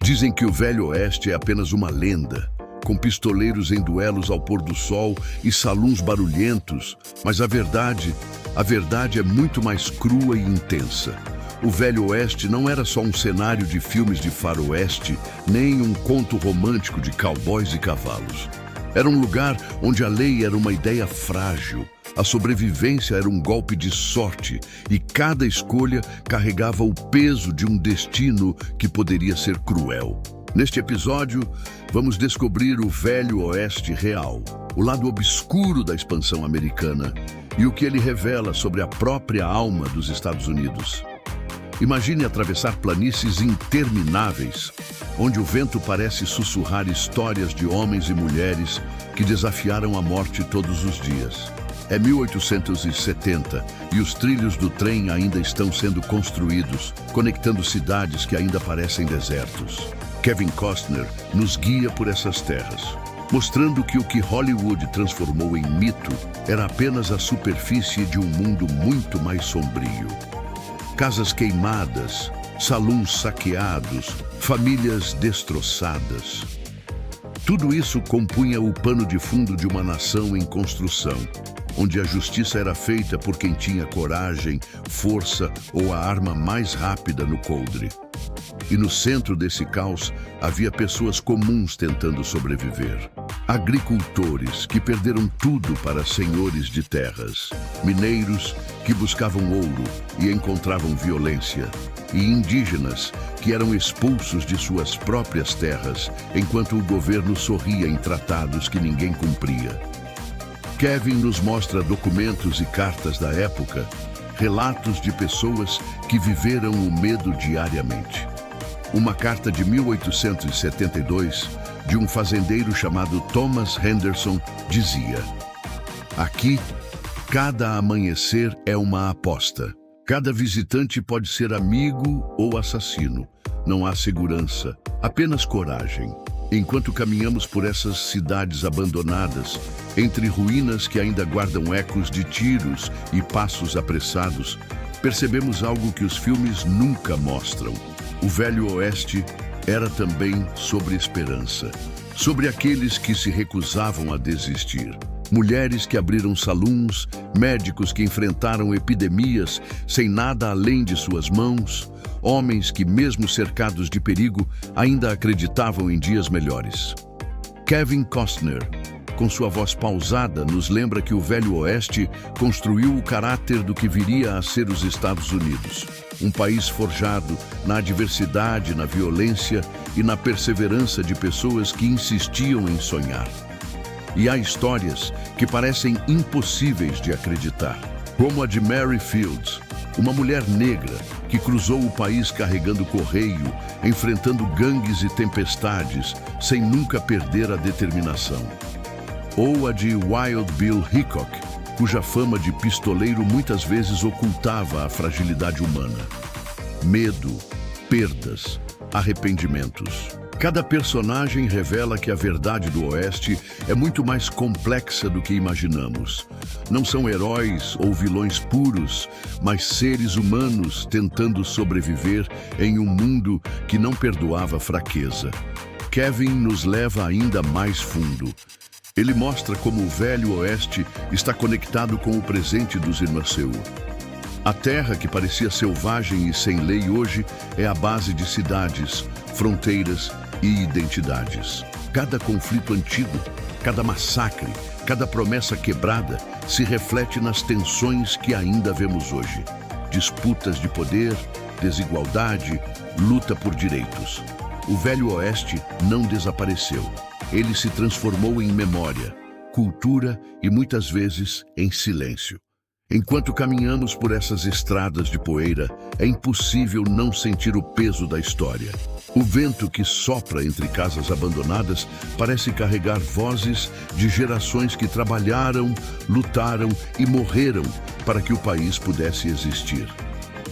Dizem que o Velho Oeste é apenas uma lenda, com pistoleiros em duelos ao pôr do sol e saluns barulhentos, mas a verdade é muito mais crua e intensa. O Velho Oeste não era só um cenário de filmes de faroeste, nem um conto romântico de cowboys e cavalos. Era um lugar onde a lei era uma ideia frágil, a sobrevivência era um golpe de sorte e cada escolha carregava o peso de um destino que poderia ser cruel. Neste episódio, vamos descobrir o Velho Oeste real, o lado obscuro da expansão americana e o que ele revela sobre a própria alma dos Estados Unidos. Imagine atravessar planícies intermináveis, onde o vento parece sussurrar histórias de homens e mulheres que desafiaram a morte todos os dias. É 1870 e os trilhos do trem ainda estão sendo construídos, conectando cidades que ainda parecem desertos. Kevin Costner nos guia por essas terras, mostrando que o que Hollywood transformou em mito era apenas a superfície de um mundo muito mais sombrio. Casas queimadas, saluns saqueados, famílias destroçadas. Tudo isso compunha o pano de fundo de uma nação em construção, onde a justiça era feita por quem tinha coragem, força ou a arma mais rápida no coldre. E no centro desse caos havia pessoas comuns tentando sobreviver. Agricultores que perderam tudo para senhores de terras, mineiros que buscavam ouro e encontravam violência, e indígenas que eram expulsos de suas próprias terras enquanto o governo sorria em tratados que ninguém cumpria. Kevin nos mostra documentos e cartas da época, relatos de pessoas que viveram o medo diariamente. Uma carta de 1872, de um fazendeiro chamado Thomas Henderson, dizia: "Aqui, cada amanhecer é uma aposta. Cada visitante pode ser amigo ou assassino. Não há segurança, apenas coragem." Enquanto caminhamos por essas cidades abandonadas, entre ruínas que ainda guardam ecos de tiros e passos apressados, percebemos algo que os filmes nunca mostram. O Velho Oeste era também sobre esperança, sobre aqueles que se recusavam a desistir. Mulheres que abriram saluns, médicos que enfrentaram epidemias sem nada além de suas mãos, homens que, mesmo cercados de perigo, ainda acreditavam em dias melhores. Kevin Costner, com sua voz pausada, nos lembra que o Velho Oeste construiu o caráter do que viria a ser os Estados Unidos. Um país forjado na adversidade, na violência e na perseverança de pessoas que insistiam em sonhar. E há histórias que parecem impossíveis de acreditar, como a de Mary Fields, uma mulher negra que cruzou o país carregando correio, enfrentando gangues e tempestades, sem nunca perder a determinação. Ou a de Wild Bill Hickok, cuja fama de pistoleiro muitas vezes ocultava a fragilidade humana. Medo, perdas, arrependimentos. Cada personagem revela que a verdade do Oeste é muito mais complexa do que imaginamos. Não são heróis ou vilões puros, mas seres humanos tentando sobreviver em um mundo que não perdoava fraqueza. Kevin nos leva ainda mais fundo. Ele mostra como o Velho Oeste está conectado com o presente dos Irmãos. A terra que parecia selvagem e sem lei hoje é a base de cidades, fronteiras e identidades. Cada conflito antigo, cada massacre, cada promessa quebrada se reflete nas tensões que ainda vemos hoje. Disputas de poder, desigualdade, luta por direitos. O Velho Oeste não desapareceu. Ele se transformou em memória, cultura e muitas vezes em silêncio. Enquanto caminhamos por essas estradas de poeira, é impossível não sentir o peso da história. O vento que sopra entre casas abandonadas parece carregar vozes de gerações que trabalharam, lutaram e morreram para que o país pudesse existir.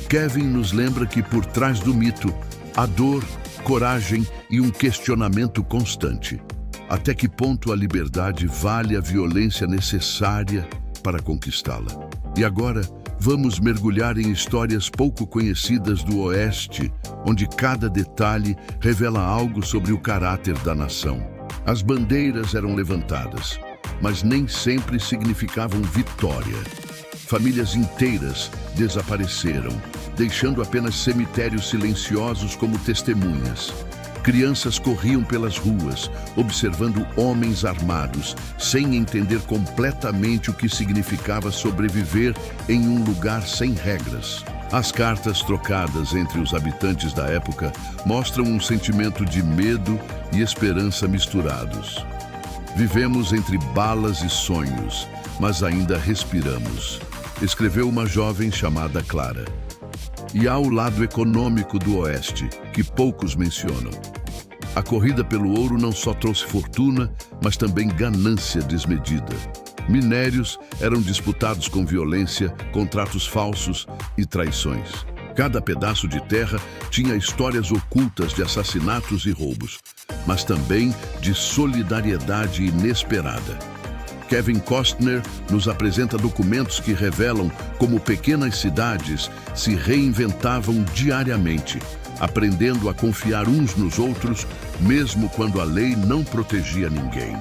Kevin nos lembra que por trás do mito há dor, coragem e um questionamento constante. Até que ponto a liberdade vale a violência necessária para conquistá-la? E agora, Vamos mergulhar em histórias pouco conhecidas do Oeste, onde cada detalhe revela algo sobre o caráter da nação. As bandeiras eram levantadas, mas nem sempre significavam vitória. Famílias inteiras desapareceram, deixando apenas cemitérios silenciosos como testemunhas. Crianças corriam pelas ruas, observando homens armados, sem entender completamente o que significava sobreviver em um lugar sem regras. As cartas trocadas entre os habitantes da época mostram um sentimento de medo e esperança misturados. Vivemos entre balas e sonhos, mas ainda respiramos, escreveu uma jovem chamada Clara. E há o lado econômico do Oeste, que poucos mencionam. A corrida pelo ouro não só trouxe fortuna, mas também ganância desmedida. Minérios eram disputados com violência, contratos falsos e traições. Cada pedaço de terra tinha histórias ocultas de assassinatos e roubos, mas também de solidariedade inesperada. Kevin Costner nos apresenta documentos que revelam como pequenas cidades se reinventavam diariamente, aprendendo a confiar uns nos outros, mesmo quando a lei não protegia ninguém.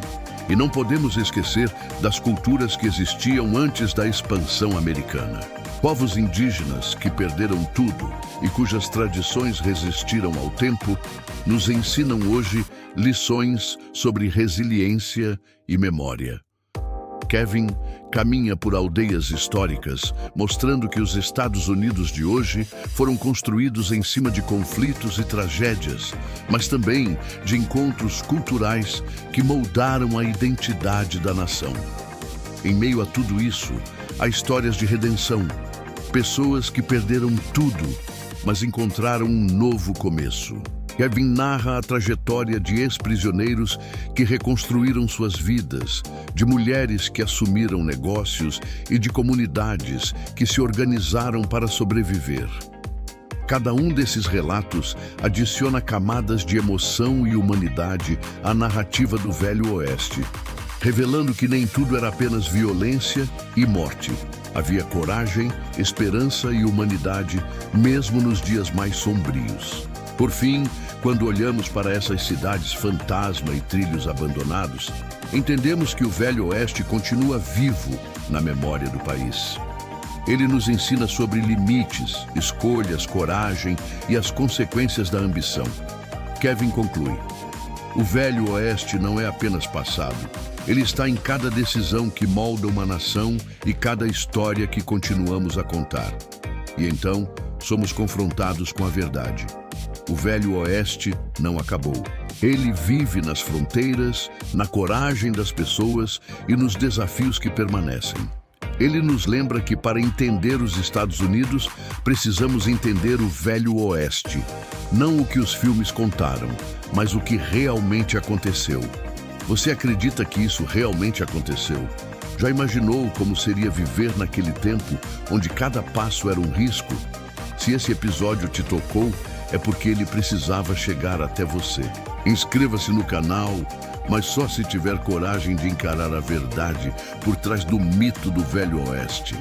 E não podemos esquecer das culturas que existiam antes da expansão americana. Povos indígenas que perderam tudo e cujas tradições resistiram ao tempo, nos ensinam hoje lições sobre resiliência e memória. Kevin caminha por aldeias históricas, mostrando que os Estados Unidos de hoje foram construídos em cima de conflitos e tragédias, mas também de encontros culturais que moldaram a identidade da nação. Em meio a tudo isso, há histórias de redenção, pessoas que perderam tudo, mas encontraram um novo começo. Kevin narra a trajetória de ex-prisioneiros que reconstruíram suas vidas, de mulheres que assumiram negócios e de comunidades que se organizaram para sobreviver. Cada um desses relatos adiciona camadas de emoção e humanidade à narrativa do Velho Oeste, revelando que nem tudo era apenas violência e morte. Havia coragem, esperança e humanidade, mesmo nos dias mais sombrios. Por fim, quando olhamos para essas cidades fantasma e trilhos abandonados, entendemos que o Velho Oeste continua vivo na memória do país. Ele nos ensina sobre limites, escolhas, coragem e as consequências da ambição. Kevin conclui: o Velho Oeste não é apenas passado. Ele está em cada decisão que molda uma nação e cada história que continuamos a contar. E então, somos confrontados com a verdade. O Velho Oeste não acabou. Ele vive nas fronteiras, na coragem das pessoas e nos desafios que permanecem. Ele nos lembra que para entender os Estados Unidos, precisamos entender o Velho Oeste. Não o que os filmes contaram, mas o que realmente aconteceu. Você acredita que isso realmente aconteceu? Já imaginou como seria viver naquele tempo, onde cada passo era um risco? Se esse episódio te tocou, é porque ele precisava chegar até você. Inscreva-se no canal, mas só se tiver coragem de encarar a verdade por trás do mito do Velho Oeste.